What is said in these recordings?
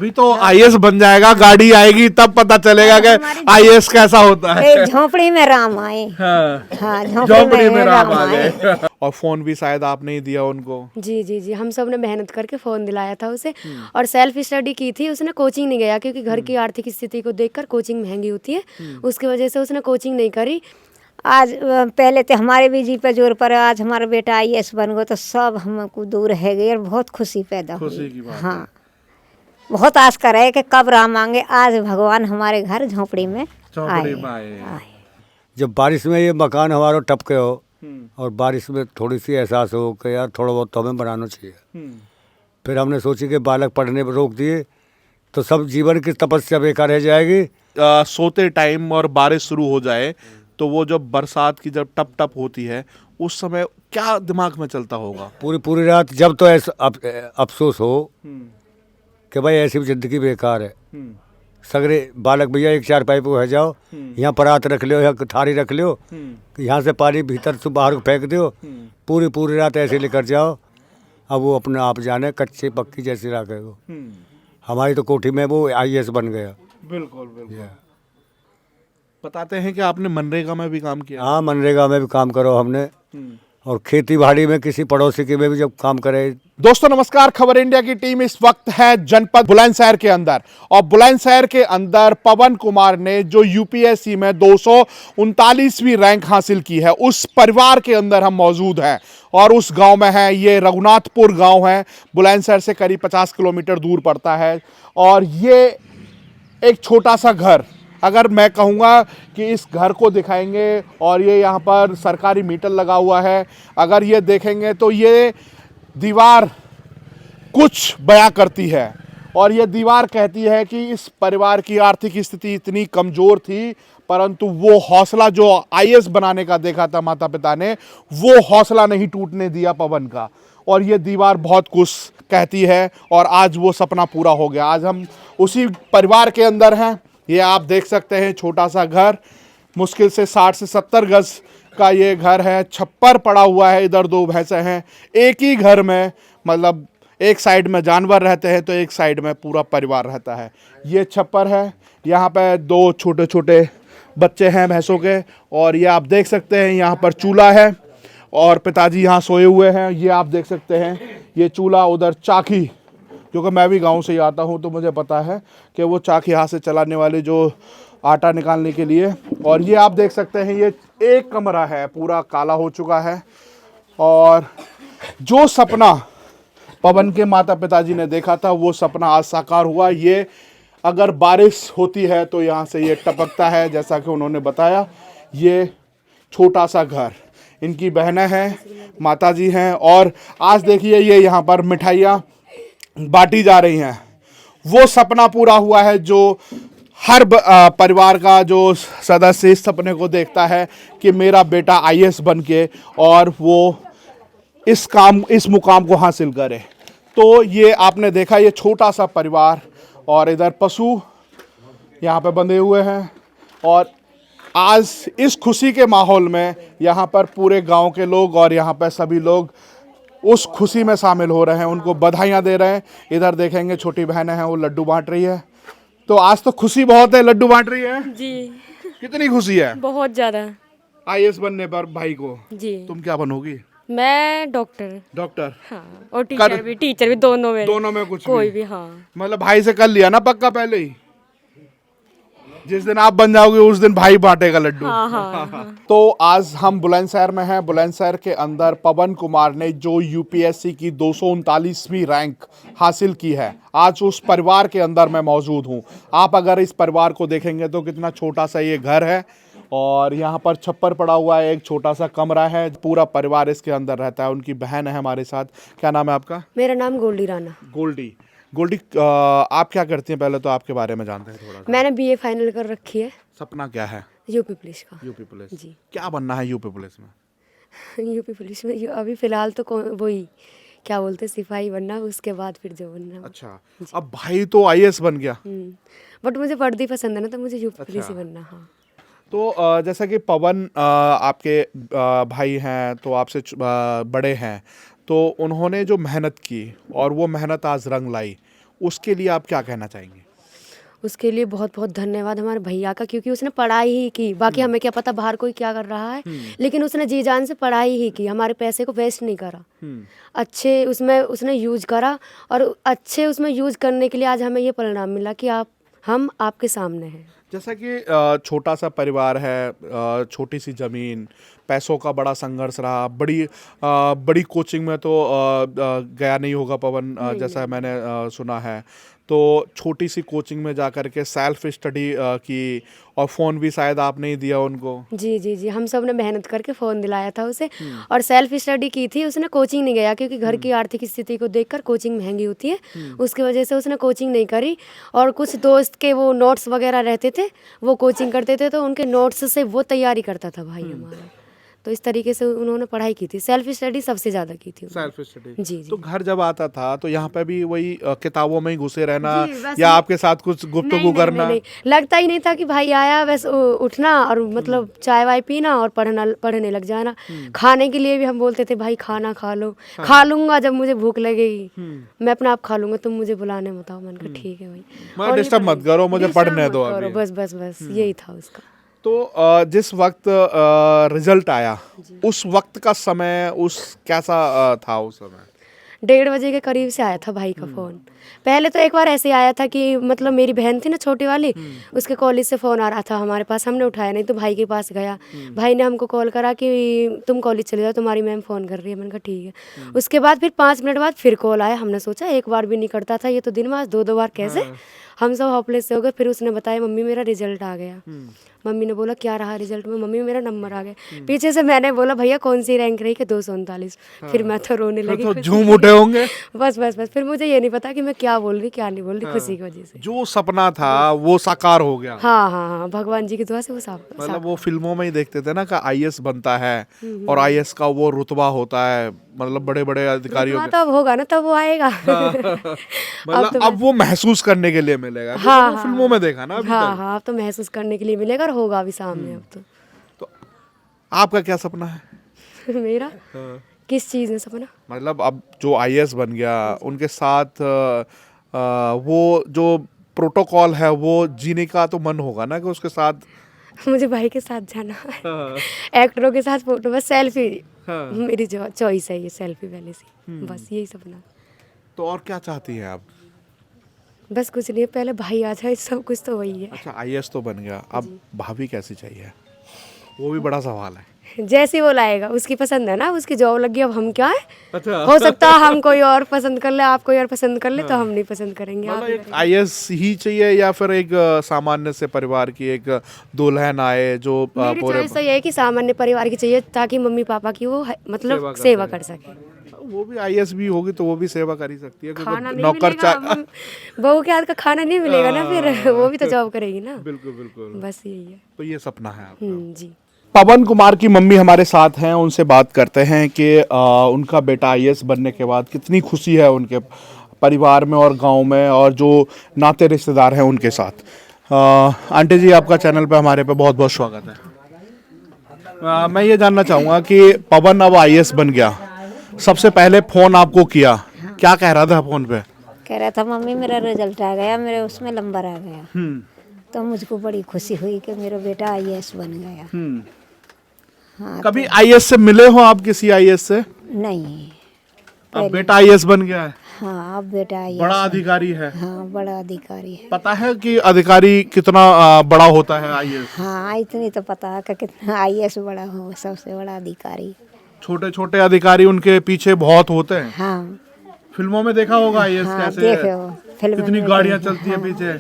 अभी तो आईएएस बन जाएगा, गाड़ी आएगी तब पता चलेगा कि आईएएस कैसा होता है। झोपड़ी में राम आए। हाँ, हाँ, झोपड़ी में राम आ गए। और फोन भी शायद आपने ही दिया उनको। जी जी जी, हम सब ने मेहनत करके फ़ोन दिलाया था उसे। और सेल्फ स्टडी की थी उसने, कोचिंग नहीं गया क्योंकि घर की आर्थिक स्थिति को देखकर कोचिंग महंगी होती है, उसकी वजह से उसने कोचिंग नहीं करी। आज पहले तो हमारे भी जी पे जोर पर, आज हमारा बेटा आईएएस बन गया तो सब हमको दूर है गई और बहुत खुशी पैदा हुई। खुशी की बात हाँ, बहुत आस कर रहे कि कब राम आएंगे। आज भगवान हमारे घर झोपड़ी में आए। जब बारिश में ये मकान हमारा टपके हो और बारिश में थोड़ी सी एहसास हो कि यार थोड़ा बहुत तो हमें बनाना चाहिए। फिर हमने सोची कि बालक पढ़ने पर रोक दिए तो सब जीवन की तपस्या बेकार रह जाएगी। सोते टाइम और बारिश शुरू हो जाए तो वो जब बरसात की जब टप टप होती है उस समय क्या दिमाग में चलता होगा? पूरी रात जब तो ऐसा अफसोस हो कि भाई ऐसी जिंदगी बेकार है। सगरे बालक भैया एक चार पाइप है जाओ, यहाँ परात रख लो या थारी रख लो, यहाँ से पानी भीतर से बाहर को फेंक दो, पूरी रात ऐसे लेकर जाओ। अब वो अपने आप जाने कच्ची पक्की जैसी रखे वो। हमारी तो कोठी में वो आईएएस बन गया। बिल्कुल बिल्कुल। बताते हैं कि आपने मनरेगा में भी काम किया? हाँ, मनरेगा में भी काम करो हमने और खेती बाड़ी में किसी पड़ोसी के में भी जब काम करे। दोस्तों नमस्कार, खबर इंडिया की टीम इस वक्त है जनपद बुलंदशहर के अंदर और बुलंदशहर के अंदर पवन कुमार ने जो यूपीएससी में 239वीं रैंक हासिल की है, उस परिवार के अंदर हम मौजूद हैं और उस गांव में है। ये रघुनाथपुर गांव है, बुलंदशहर से करीब 50 किलोमीटर दूर पड़ता है। और ये एक छोटा सा घर, अगर मैं कहूँगा कि इस घर को दिखाएंगे और ये यहाँ पर सरकारी मीटर लगा हुआ है, अगर ये देखेंगे तो ये दीवार कुछ बयां करती है और ये दीवार कहती है कि इस परिवार की आर्थिक स्थिति इतनी कमज़ोर थी, परंतु वो हौसला जो आईएएस बनाने का देखा था माता पिता ने, वो हौसला नहीं टूटने दिया पवन का। और ये दीवार बहुत कुछ कहती है और आज वो सपना पूरा हो गया। आज हम उसी परिवार के अंदर हैं। ये आप देख सकते हैं, छोटा सा घर, मुश्किल से 60 से 70 गज का ये घर है। छप्पर पड़ा हुआ है, इधर दो भैंसे हैं। एक ही घर में मतलब एक साइड में जानवर रहते हैं तो एक साइड में पूरा परिवार रहता है। ये छप्पर है, यहाँ पे दो छोटे छोटे बच्चे हैं भैंसों के। और ये आप देख सकते हैं, यहाँ पर चूल्हा है और पिताजी यहाँ सोए हुए हैं। ये आप देख सकते हैं, ये चूल्हा, उधर चाकी, क्योंकि मैं भी गांव से ही आता हूं तो मुझे पता है कि वो चाकी हाथ से चलाने वाली जो आटा निकालने के लिए। और ये आप देख सकते हैं, ये एक कमरा है, पूरा काला हो चुका है। और जो सपना पवन के माता पिताजी ने देखा था वो सपना आज साकार हुआ। ये अगर बारिश होती है तो यहाँ से ये टपकता है, जैसा कि उन्होंने बताया। ये छोटा सा घर, इनकी बहनें हैं, माताजी हैं। और आज देखिए ये यहाँ पर मिठाइयाँ बांटी जा रही हैं। वो सपना पूरा हुआ है जो हर परिवार का जो सदस्य इस सपने को देखता है कि मेरा बेटा आईएएस बन के और वो इस मुकाम को हासिल करे। तो ये आपने देखा, ये छोटा सा परिवार और इधर पशु यहाँ पे बंधे हुए हैं। और आज इस खुशी के माहौल में यहाँ पर पूरे गांव के लोग और यहाँ पर सभी लोग उस खुशी में शामिल हो रहे हैं, उनको बधाइयाँ दे रहे हैं। इधर देखेंगे छोटी बहनें हैं, वो लड्डू बांट रही है। तो आज तो खुशी बहुत है, लड्डू बांट रही है जी। कितनी खुशी है? बहुत ज़्यादा। आईएएस बनने पर भाई को। जी। तुम क्या बनोगी? मैं डॉक्टर। डॉक्टर? हाँ, और टीचर भी दोनों में कुछ कोई भी। हाँ, मतलब भाई से कर लिया ना पक्का पहले ही? जिस दिन आप बन जाओगे उस दिन भाई बांटेगा लड्डू। हाँ। तो आज हम बुलंदशहर में हैं। बुलंदशहर के अंदर पवन कुमार ने जो यूपीएससी की 239वीं रैंक हासिल की है, आज उस परिवार के अंदर मैं मौजूद हूं। आप अगर इस परिवार को देखेंगे तो कितना छोटा सा ये घर है और यहाँ पर छप्पर पड़ा हुआ है, एक छोटा सा कमरा है, पूरा परिवार इसके अंदर रहता है। उनकी बहन है हमारे साथ। क्या नाम है आपका? मेरा नाम गोल्डी राणा। गोल्डी। गोल्डी, आप क्या करती हैं? पहले तो आपके बारे में जानते हैं थोड़ा सा। मैंने बीए फाइनल कर रखी है। सपना क्या है? यूपी पुलिस का। UP police? जी। क्या बनना है यूपी पुलिस में? यूपी पुलिस में अभी फिलहाल तो वही क्या बोलते सिपाही बनना, उसके बाद फिर जो बनना। अच्छा, अब भाई तो आईएएस बन गया। बट मुझे वर्दी पसंद है ना, तो मुझे यूपी पुलिस ही बनना। हाँ। तो जैसा कि पवन आपके भाई हैं तो आपसे बड़े हैं, तो उन्होंने जो मेहनत की और वो मेहनत आज रंग लाई, उसके लिए आप क्या कहना चाहेंगे? उसके लिए बहुत बहुत धन्यवाद हमारे भैया का, क्योंकि उसने पढ़ाई ही की। बाकी हमें क्या पता बाहर कोई क्या कर रहा है, लेकिन उसने जी जान से पढ़ाई ही की, हमारे पैसे को वेस्ट नहीं करा। अच्छे उसमें उसने यूज करा, और अच्छे उसमें यूज करने के लिए आज हमें ये परिणाम मिला कि हम आपके सामने हैं। जैसा कि छोटा सा परिवार है, छोटी सी ज़मीन, पैसों का बड़ा संघर्ष रहा, बड़ी कोचिंग में तो गया नहीं होगा पवन, जैसा मैंने सुना है। तो छोटी सी कोचिंग में जा कर के सेल्फ स्टडी की, और फ़ोन भी शायद आपने ही दिया उनको। जी जी जी, हम सब ने मेहनत करके फ़ोन दिलाया था उसे, और सेल्फ स्टडी की थी। उसने कोचिंग नहीं गया, क्योंकि घर की आर्थिक स्थिति को देखकर कोचिंग महंगी होती है, उसकी वजह से उसने कोचिंग नहीं करी। और कुछ दोस्त के वो नोट्स वगैरह रहते थे, वो कोचिंग करते थे, तो उनके नोट्स से वो तैयारी करता था भाई हमारा। तो इस तरीके से उन्होंने पढ़ाई की थी, सेल्फ स्टडी सबसे ज़्यादा की थी उन्होंने। Self study. जी जी। तो घर जब आता था तो यहाँ पे भी वही किताबों में ही घुसे रहना, जी, बस या ये- आपके साथ कुछ गुफ्तगू करना? नहीं, लगता ही नहीं था कि भाई आया, बस उठना और मतलब चाय वाय पीना और पढ़ने लग जाना। खाने के लिए भी हम बोलते थे भाई खाना खा लो। खा लूंगा जब मुझे भूख लगेगी, मैं अपना आप खा लूंगा, तुम मुझे बुलाने मत आओ। मैंने कहा ठीक है भाई, मैं और ये डिस्टर्ब मत करो, मुझे disturb पढ़ने मत दो करो, अभी। बस बस बस यही था उसका। तो जिस वक्त रिजल्ट आया, उस वक्त का समय कैसा था उस समय? 1:30 बजे के करीब से आया था भाई का फ़ोन। पहले तो एक बार ऐसे आया था कि मतलब मेरी बहन थी ना छोटी वाली, उसके कॉलेज से फ़ोन आ रहा था हमारे पास, हमने उठाया नहीं, तो भाई के पास गया। भाई ने हमको कॉल करा कि तुम कॉलेज चले जाओ, तुम्हारी मैम फ़ोन कर रही है। मैंने कहा ठीक है। उसके बाद फिर 5 मिनट बाद फिर कॉल आया। हमने सोचा एक बार भी नहीं करता था ये तो दिन में, आज 2-2 बार कैसे। हम सब होपलेस से हो गए। फिर उसने बताया मम्मी मेरा रिजल्ट आ गया। मम्मी ने बोला क्या रहा रिजल्ट में? मम्मी मेरा नंबर आ गया। पीछे से मैंने बोला भैया कौन सी रैंक रही? कि 239। फिर मैं तो रोने लगी। तो खुशी झूम की। उठे होंगे। बस बस बस फिर मुझे ये नहीं पता कि मैं क्या बोल रही क्या नहीं बोल रही, खुशी की वजह से। जो सपना था वो साकार हो गया। हाँ हाँ हाँ, भगवान जी की दुआ से वो सब मतलब वो फिल्मों में ही देखते थे ना कि आईएएस बनता है, और आईएएस का वो रुतबा होता है, मतलब बड़े बड़े अधिकारियों तो अब होगा ना, तब वो आएगा। मतलब अब वो महसूस करने के लिए मिलेगा, क्योंकि हाँ, वो हाँ, फिल्मों में देखा ना अभी हाँ तक। हाँ, अब तो महसूस करने के लिए मिलेगा और होगा भी सामने अब तो। तो आपका क्या सपना है? मेरा किस चीज़ में सपना? मतलब अब जो आईएएस बन गया, उनके साथ वो जो प्रोटोकॉल है वो जीने का तो मन होगा ना, कि उसके साथ। मुझे भाई के साथ जाना है। एक्टरों के साथ फोटो, बस सेल्फी। मेरी जो चॉइस है ये सेल्फी पहले से, बस यही सपना। तो और क्या चाहती हैं आप? बस कुछ नहीं, पहले भाई आ जाए, सब कुछ तो वही है। अच्छा, आईएएस तो बन गया, अब भाभी कैसी चाहिए? वो भी बड़ा सवाल है। जैसे वो लाएगा, उसकी पसंद है ना, उसकी जॉब लगी, अब हम क्या है। अच्छा। हो सकता है हम कोई और पसंद कर ले, आप कोई और पसंद कर ले, तो हम नहीं पसंद करेंगे। आप मतलब ही एक करेंगे। आईएएस ही चाहिए, या फिर एक सामान्य से परिवार की एक दुल्हन आए जो मेरी पूरे। चॉइस तो ये है कि सामान्य परिवार की चाहिए, ताकि मम्मी पापा की वो मतलब सेवा कर सके। वो भी आईएएस भी होगी तो वो भी सेवा कर ही सकती है, खाना क्योंकि नहीं नौकर मिलेगा, हम बहू के हाथ का खाना नहीं मिलेगा ना, फिर वो भी तो जॉब करेगी ना। बिल्कुल बिल्कुल। बस यही है। तो ये सपना है आपका। जी। पवन कुमार की मम्मी हमारे साथ हैं, उनसे बात करते हैं कि उनका बेटा आईएएस बनने के बाद कितनी खुशी है उनके परिवार में और गांव में, और जो नाते रिश्तेदार हैं उनके साथ। आंटी जी, आपका चैनल पे हमारे पे बहुत बहुत स्वागत है। मैं ये जानना चाहूँगा कि पवन अब आईएएस बन गया, सबसे पहले फ़ोन आपको किया, क्या कह रहा था फ़ोन पे? कह रहा था मम्मी मेरा रिजल्ट आ गया, मेरे उसमें नंबर आ गया। तो मुझको बड़ी खुशी हुई कि मेरा बेटा आईएएस बन गया। हाँ, कभी आईएएस से मिले हो आप, किसी आईएएस से? नहीं। अब बेटा आईएएस बन गया है, हाँ, अब बेटा आईएएस बड़ा अधिकारी है। हाँ, बड़ा अधिकारी है। पता है कि अधिकारी कितना बड़ा होता है आईएएस? हाँ, इतनी तो पता है कि कितना आईएएस बड़ा हो, सबसे बड़ा अधिकारी। छोटे छोटे अधिकारी उनके पीछे बहुत होते हैं। हाँ फिल्मों में देखा होगा आईएएस हाँ, कैसे देखे हो फिल्म कितनी में गाड़ियां देखे। चलती है पीछे।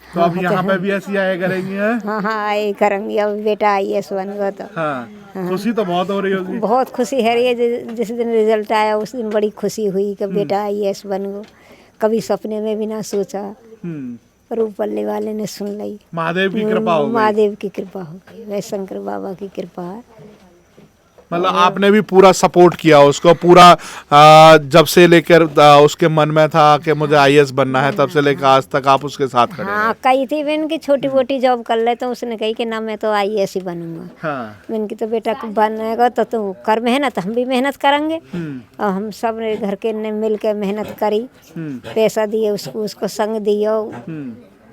तो अब यहाँ पे भी ऐसी आया करेंगी हैं? हाँ हाँ, यही करेंगे। अब बेटा आईएएस बन गया तो हाँ, खुशी तो बहुत हो रही होगी। बहुत खुशी है। ये जिस दिन रिजल्ट आया उस दिन बड़ी खुशी हुई कि बेटा आईएएस बन गया। कभी सपने में भी ना सोचा, पर ऊपर वाले ने सुन ली। महादेव की कृपा हो गई। महादेव की कृपा हो गई, वह शंकर बाबा की कृपा है। मतलब आपने भी पूरा सपोर्ट किया उसको, पूरा जब से लेकर उसके मन में था कि मुझे आईएएस बनना है, तब से लेकर आज तक आप उसके साथ खड़े हाँ, कही थी मैंने की छोटी मोटी जॉब कर ले, तो उसने कही कि ना मैं तो आईएएस ही बनूंगा। हाँ। मैंने की तो बेटा बनेगा तो तू कर मेहनत, हम भी मेहनत करेंगे। और हम सब ने घर के ने मिल के मेहनत करी, पैसा दिए उसको, उसको संग दियो,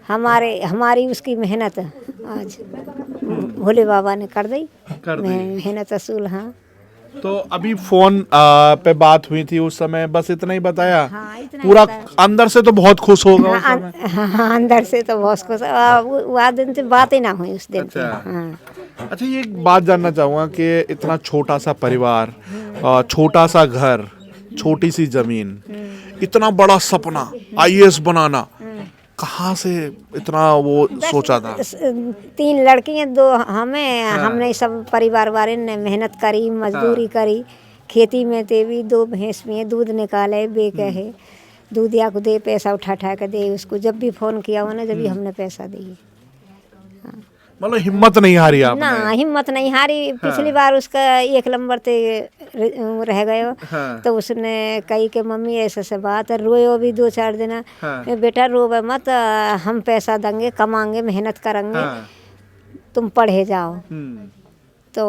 हमारी उसकी मेहनत आज भोले बाबा ने कर दी, मेहनत असूल। हाँ, तो अभी फोन पे बात हुई थी उस समय, बस इतना ही बताया? हाँ, इतना पूरा बताया। अंदर से तो बहुत खुश होगा उस हाँ, समय। हाँ, अंदर से तो बहुत खुश। वह दिन से बात ही ना हुई उस दिन से। अच्छा। हाँ। अच्छा, ये एक बात जानना चाहूँगा कि इतना छोटा सा परिवार, छोटा सा घर, छोटी सी जमीन, इतना बड़ा सपना आईएएस बनाना, कहाँ से इतना वो सोचा था? 3 लड़की हैं, 2 हमें। हमने सब परिवार वाले ने मेहनत करी, मजदूरी करी, खेती में थे भी, 2 भैंस भी हैं, दूध निकाले बेके है, दूध या को दे, पैसा उठा के दे उसको, जब भी फोन किया हो ना, जब भी हमने पैसा दिए। मतलब हिम्मत नहीं हारी आपने? ना, हिम्मत नहीं हारी। पिछली बार उसका 1 नंबर ते रह गए, तो उसने कही कि मम्मी ऐसे से बात है, रोयो भी 2-4 दिन। बेटा रोवे मत, हम पैसा देंगे, कमाएंगे, मेहनत करेंगे, तुम पढ़े जाओ। तो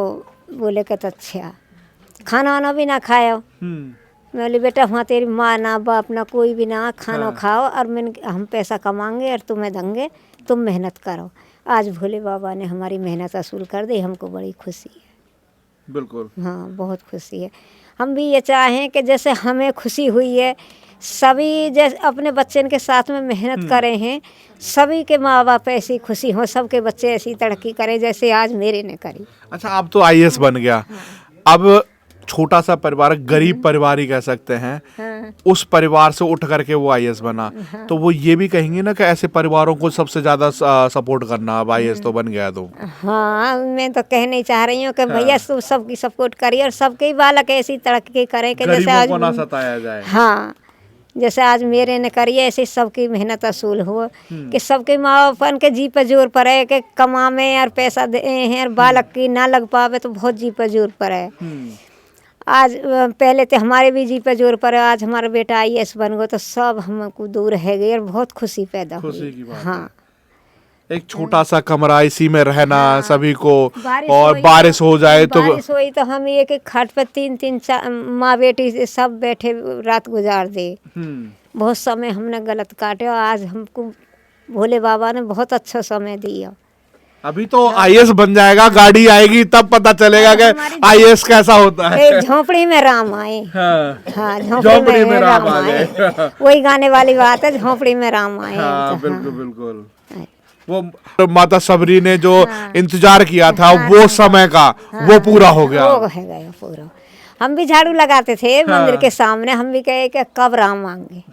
बोले कि तो अच्छा, खाना वाना भी ना खाओ। मैं बोली बेटा वहाँ तेरी माँ ना बाप ना कोई भी ना, खाना खाओ, और हम पैसा कमाएंगे और तुम्हें देंगे, तुम मेहनत करो। आज भोले बाबा ने हमारी मेहनत असूल कर दी, हमको बड़ी खुशी है। बिल्कुल। हाँ, बहुत खुशी है। हम भी ये चाहें कि जैसे हमें खुशी हुई है, सभी जैसे अपने बच्चे के साथ में मेहनत करे हैं, सभी के माँ बाप ऐसी खुशी हो, सबके बच्चे ऐसी तरक्की करें जैसे आज मेरे ने करी। अच्छा, अब तो आईएएस बन गया, अब छोटा सा परिवार, गरीब परिवार ही कह सकते हैं, उस परिवार से उठ करके वो आईएएस बना, तो वो ये भी कहेंगे ना कि ऐसे परिवारों को सबसे ज्यादा सपोर्ट करना, अब आईएएस तो बन गया तो। हाँ, मैं तो कहने चाह रही हूँ कि भैया तू सबकी सपोर्ट करिए और सबके बालक ऐसी तरक्की करें कि जैसे आज गरीबों को ना सताया जाए। हाँ, जैसे आज मेरे ने करी है, ऐसे सबकी मेहनत असूल हो, कि सबके माँ बापन के जी पे जोर पर है कि कमा में और पैसा दे हैं, और बालक की ना लग पावे तो बहुत जी पे जोर पर है। आज पहले तो हमारे भी जी पे जोर पर है, आज हमारा बेटा आईएएस बन गया तो सब हमको दूर रह गई और बहुत खुशी पैदा हुई। खुशी की बात है। हाँ, एक छोटा सा कमरा, इसी में रहना सभी को, बारिश और हुई बारिश हो जाए तो बारिश हुई तो हम एक खाट पे 3-3 माँ बेटी सब बैठे रात गुजार दे। बहुत समय हमने गलत काटे और आज हमको भोले बाबा ने बहुत अच्छा समय दिया। अभी तो आईएएस बन जाएगा, गाड़ी आएगी तब पता चलेगा कि आईएएस कैसा होता है। एक झोंपड़ी में राम आए। हाँ, झोंपड़ी में राम आ गए। वही गाने वाली बात है, झोंपड़ी में राम आए। हाँ, बिल्कुल बिल्कुल। वो माता सबरी ने जो इंतजार किया था, वो समय का वो पूरा हो गया। वो है गया पूरा। हम भी झाड़ू लगाते थे मंदिर के सामने, हम भी कहे कि कब राम आएंगे,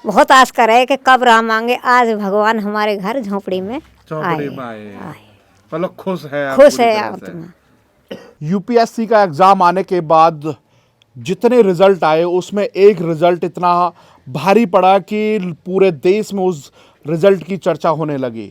बहुत आस करे कि कब राम आएंगे। आज भगवान हमारे घर झोंपड़ी में आए। मतलब खुश है, खुश है आत्मा। यूपीएससी का एग्जाम आने के बाद जितने रिजल्ट आए, उसमें एक रिजल्ट इतना भारी पड़ा कि पूरे देश में उस रिजल्ट की चर्चा होने लगी।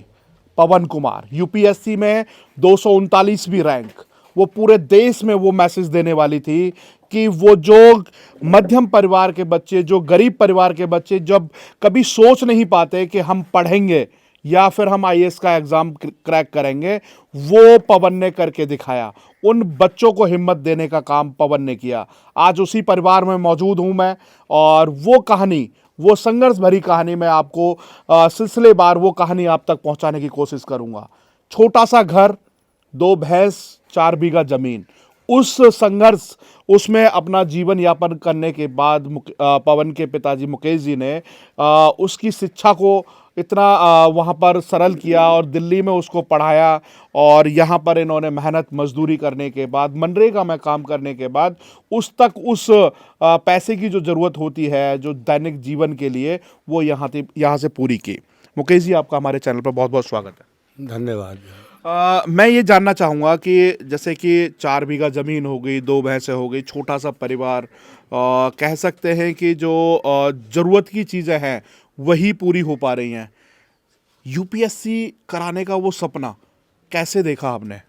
पवन कुमार यूपीएससी में 239वीं रैंक, वो पूरे देश में वो मैसेज देने वाली थी कि वो जो मध्यम परिवार के बच्चे, जो गरीब परिवार के बच्चे जब कभी सोच नहीं पाते कि हम पढ़ेंगे या फिर हम आईएएस का एग्जाम क्रैक करेंगे, वो पवन ने करके दिखाया। उन बच्चों को हिम्मत देने का काम पवन ने किया। आज उसी परिवार में मौजूद हूं मैं, और वो कहानी, वो संघर्ष भरी कहानी मैं आपको सिलसिलेवार वो कहानी आप तक पहुंचाने की कोशिश करूंगा। छोटा सा घर, 2 भैंस, 4 बीघा जमीन, उस संघर्ष, उसमें अपना जीवन यापन करने के बाद पवन के पिताजी मुकेश जी ने उसकी शिक्षा को इतना वहाँ पर सरल किया और दिल्ली में उसको पढ़ाया, और यहाँ पर इन्होंने मेहनत मजदूरी करने के बाद, मनरेगा में काम करने के बाद उस पैसे की जो ज़रूरत होती है जो दैनिक जीवन के लिए, वो यहाँ से पूरी की। मुकेश जी, आपका हमारे चैनल पर बहुत बहुत स्वागत है। धन्यवाद। मैं ये जानना चाहूँगा कि जैसे कि 4 बीघा ज़मीन हो गई, 2 भैंसें हो गई, छोटा सा परिवार, कह सकते हैं कि जो ज़रूरत की चीज़ें हैं वही पूरी हो पा रही हैं। यूपीएससी कराने का वो सपना कैसे देखा आपने?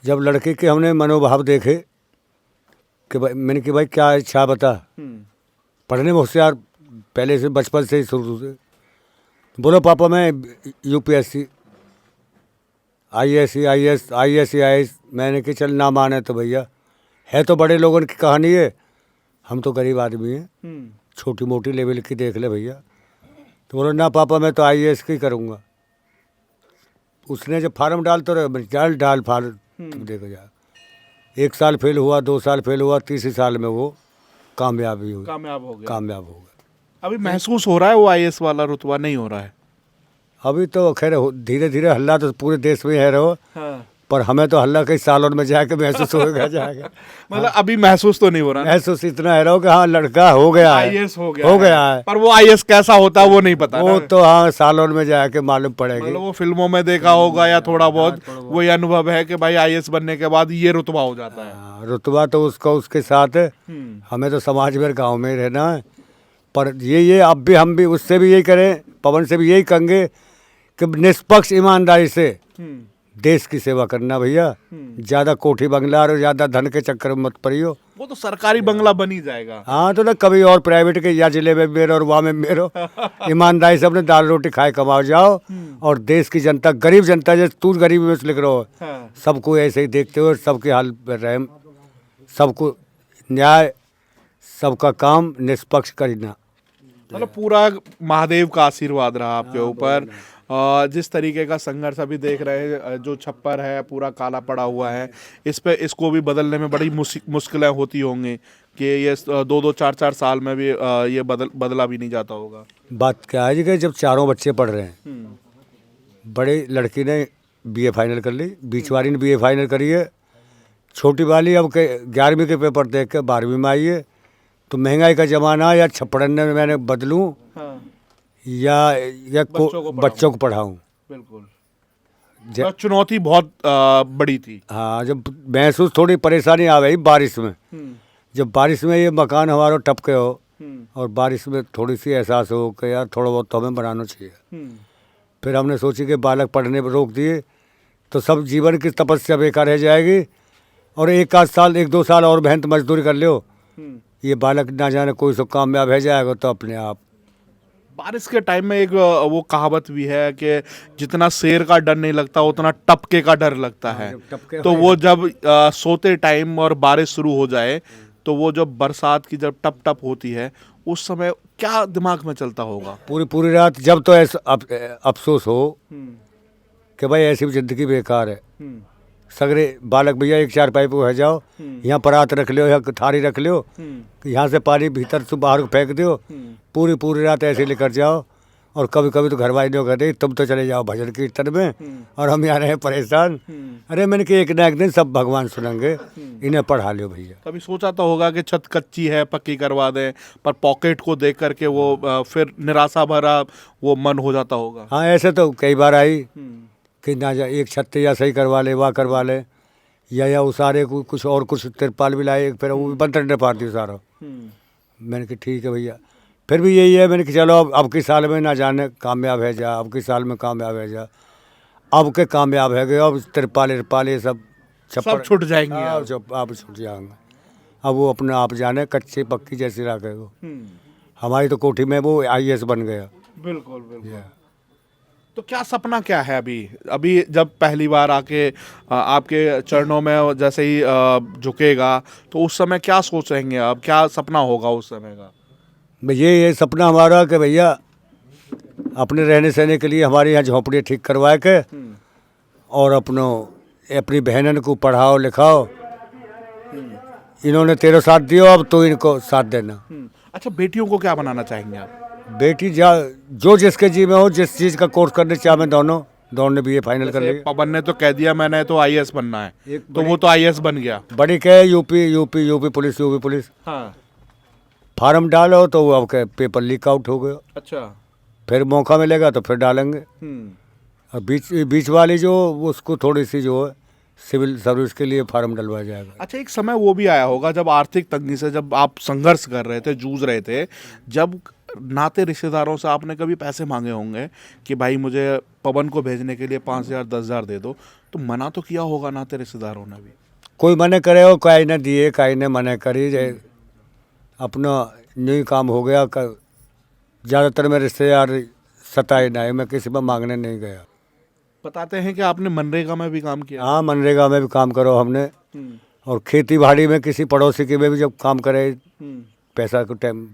जब लड़के के हमने मनोभाव देखे कि भाई, मैंने कि भाई क्या इच्छा बता। पढ़ने में होशियार पहले से, बचपन से ही, शुरू से। बोलो पापा मैं यूपीएससी आईएएस। मैंने कि चल ना माने तो भैया, है तो बड़े लोगों की कहानी है, हम तो गरीब आदमी हैं, छोटी मोटी लेवल की देख ले भैया। तो बोलो ना पापा मैं तो आईएएस की करूँगा। उसने जब फार्म डाल तो डाल फार्म, तुम देखो जा, 1 साल फेल हुआ, 2 साल फेल हुआ, तीसरे साल में वो कामयाब हो गया। अभी महसूस हो रहा है वो आईएएस वाला रुतबा? नहीं हो रहा है अभी तो खैर धीरे धीरे हल्ला तो पूरे देश में है रहो। पर हमें तो हल्ला कई सालों में जाके महसूस होगा जाएगा। मतलब अभी महसूस तो नहीं हो रहा? महसूस इतना है रहो कि हाँ लड़का हो गया है, आईएएस हो गया है। पर वो आईएएस कैसा होता है वो नहीं पता वो तो हाँ सालों में जाके मालूम पड़ेगा। मतलब वो फिल्मों में देखा होगा या थोड़ा बहुत वही अनुभव है कि भाई आईएएस बनने के बाद ये रुतबा हो जाता है। रुतबा तो उसका उसके साथ है। हमें तो समाज में गाँव में ही रहना है। पर ये अब भी हम भी उससे भी यही करें, पवन से भी यही कहेंगे कि निष्पक्ष ईमानदारी से देश की सेवा करना भैया। ज्यादा कोठी बंगला और ज्यादा धन के चक्कर में मत पड़ियो। वो तो सरकारी बंगला बन ही जाएगा। हाँ तो ना कभी और प्राइवेट के या जिले में मेरो और वहाँ में मेरो। ईमानदारी से अपने दाल रोटी खाए कमाओ जाओ। और देश की जनता, गरीब जनता, जैसे तू गरीबी में लिख रहा हो, सबको ऐसे ही देखते हुए सबके हाल पर रहम, सबको न्याय, सबका काम निष्पक्ष करना। मतलब पूरा महादेव का आशीर्वाद रहा आपके ऊपर। जिस तरीके का संघर्ष अभी देख रहे हैं, जो छप्पर है पूरा काला पड़ा हुआ है, इसको भी बदलने में बड़ी मुश्किलें होती होंगी कि ये 2-2, 4-4 साल में भी ये बदला भी नहीं जाता होगा। बात क्या है जी कि जब चारों बच्चे पढ़ रहे हैं, बड़ी लड़की ने बीए फाइनल कर ली, बीच वाली ने बीए फाइनल करी है, छोटी वाली अब के 11वीं के पेपर देख के 12वीं में आई है। तो महंगाई का ज़माना, या छप्पड़ने में मैंने बदलूं या बच्चों को पढ़ाऊं। बिल्कुल चुनौती बहुत बड़ी थी। हाँ जब महसूस थोड़ी परेशानी आ गई बारिश में, जब बारिश में ये मकान हमारा टपके हो और बारिश में थोड़ी सी एहसास हो कि यार थोड़ा बहुत तो हमें बनाना चाहिए। फिर हमने सोची कि बालक पढ़ने पर रोक दिए तो सब जीवन की तपस्या बेकार रह जाएगी। और 1-2 साल और मेहनत मजदूरी कर लो, ये बालक ना जाने कोई सो कामयाब है जाएगा तो अपने आप। बारिश के टाइम में एक वो कहावत भी है कि जितना शेर का डर नहीं लगता उतना टपके का डर लगता है। तो वो जब सोते टाइम और बारिश शुरू हो जाए तो वो जब बरसात की जब टप टप होती है उस समय क्या दिमाग में चलता होगा? पूरी रात जब तो ऐसा अफसोस हो कि भाई ऐसी भी जिंदगी बेकार है। सगरे बालक भैया 1 चारपाई पे हो जाओ, यहाँ परात रख लो या थारी रख लो, यहाँ से पानी भीतर से बाहर को फेंक दो, पूरी रात ऐसे लेकर जाओ। और कभी कभी तो घर वाले कहते तुम तो चले जाओ भजन कीर्तन में और हम यहाँ रहे परेशान। अरे मैंने कि एक ना एक दिन सब भगवान सुनेंगे, इन्हें पढ़ा लो भैया। कभी सोचा तो होगा कि छत कच्ची है पक्की करवा दें, पर पॉकेट को देख करके वो फिर निराशा भरा वो मन हो जाता होगा। हाँ ऐसे तो कई बार आई कि ना जा एक छत या सही करवा ले, वाह करवा ले, या उसारे को कुछ और कुछ तिरपाल भी लाए, फिर वो भी बंतर ने पाती सारा। मैंने कि ठीक है भैया, फिर भी यही है, मैंने कि चलो अब की साल में ना जाने कामयाब है जा, अब की साल में कामयाब है जा। अब के कामयाब है गए, अब तिरपाल ये सब सब छूट जाएंगे, अब छूट जाएंगे। अब वो अपने आप जाने कच्ची पक्की जैसी रखे वो। हमारी तो कोठी में वो आईएएस बन गया। बिल्कुल। तो क्या सपना क्या है अभी जब पहली बार आके आपके चरणों में जैसे ही झुकेगा तो उस समय क्या सोचेंगे आप, क्या सपना होगा उस समय का? ये सपना हमारा कि भैया अपने रहने सहने के लिए हमारे यहाँ झोंपड़ी ठीक करवा के और अपनी बहनन को पढ़ाओ लिखाओ। इन्होंने तेरा साथ दिया, अब तो इनको साथ देना। अच्छा, बेटियों को क्या बनाना चाहेंगे आप? बेटी जो जिसके जी में हो, जिस चीज़ का कोर्स करने चाहे दोनों ने बीए फाइनल कर लिया। पवन ने तो कह दिया मैंने तो आईएएस बनना है, तो वो तो आईएएस बन गया। बड़ी कहे यूपी पुलिस। हाँ। फार्म डालो तो वो अब के पेपर लीक आउट हो गया। अच्छा। फिर मौका मिलेगा तो फिर डालेंगे। और बीच वाली जो उसको थोड़ी सी जो है सिविल सर्विस के लिए फार्म डलवाया जाएगा। अच्छा, एक समय वो भी आया होगा जब आर्थिक तंगी से जब आप संघर्ष कर रहे थे, जूझ रहे थे, जब नाते रिश्तेदारों से आपने कभी पैसे मांगे होंगे कि भाई मुझे पवन को भेजने के लिए 5,000 10,000 दे दो, तो मना तो किया होगा नाते रिश्तेदारों ने भी? कोई मने करे हो, काई ने दिए, काई ने मने करी। जे अपना नहीं काम हो गया। ज़्यादातर मेरे रिश्तेदार सताए नहीं, मैं किसी पर मांगने नहीं गया। बताते हैं कि आपने मनरेगा में भी काम किया। हाँ, मनरेगा में भी काम करो हमने, और खेती बाड़ी में किसी पड़ोसी के में भी जब काम करे, पैसा को टाइम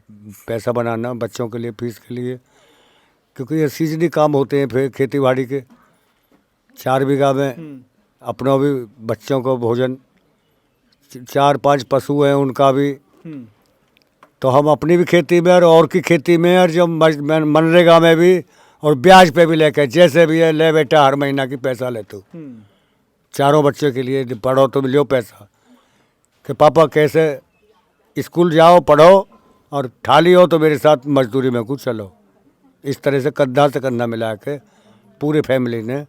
पैसा बनाना बच्चों के लिए, फीस के लिए, क्योंकि ये सीजनी काम होते हैं। फिर खेती बाड़ी के 4 बीघा में अपनों भी बच्चों को भोजन, 4-5 पशु हैं उनका भी, तो हम अपनी भी खेती में और की खेती में, और जब मनरेगा में भी, और ब्याज पे भी लेके, जैसे भी है ले बेटा हर महीना की पैसा ले तू, 4 बच्चों के लिए पढ़ो तो लो पैसा, कि पापा कैसे स्कूल जाओ पढ़ो, और ठाली हो तो मेरे साथ मजदूरी में कुछ चलो। इस तरह से कंधा से कंधा मिला के पूरी फैमिली ने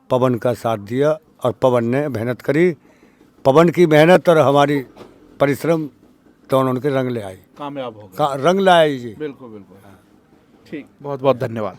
पवन का साथ दिया, और पवन ने मेहनत करी। पवन की मेहनत और हमारी परिश्रम दोनों उनके रंग ले आई, कामयाब हो गए। रंग लाए जी। बिल्कुल बिल्कुल। ठीक, बहुत बहुत धन्यवाद।